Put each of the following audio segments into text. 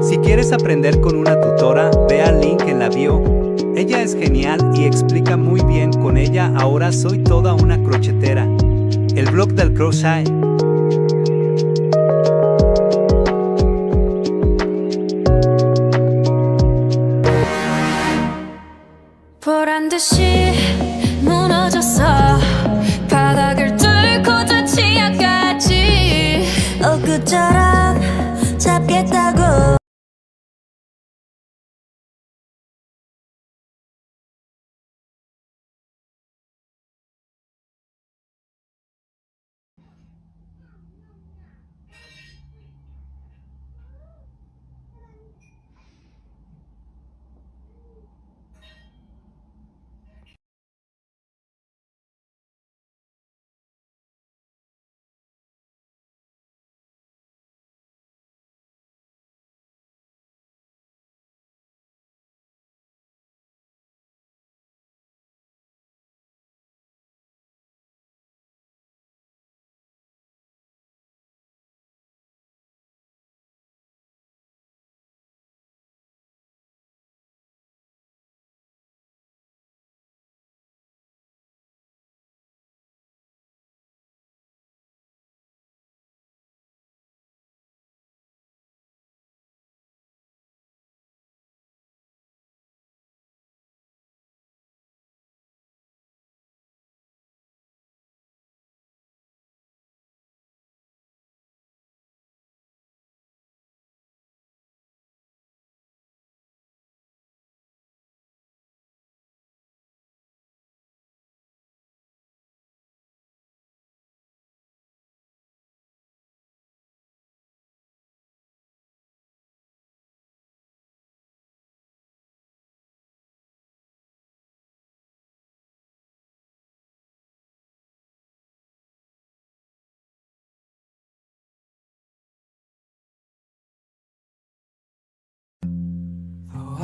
Si quieres aprender con una tutora, ve al link en la bio. Ella es genial y explica muy bien. Con ella ahora soy toda una crochetera. El blog del crochet. 보란 듯이 무너졌어 바닥을 뚫고 저 치아까지 엊그처럼 잡겠다고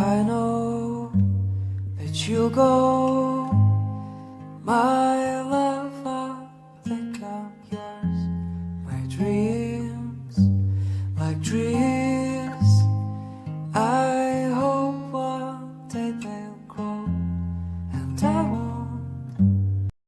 I know that you go my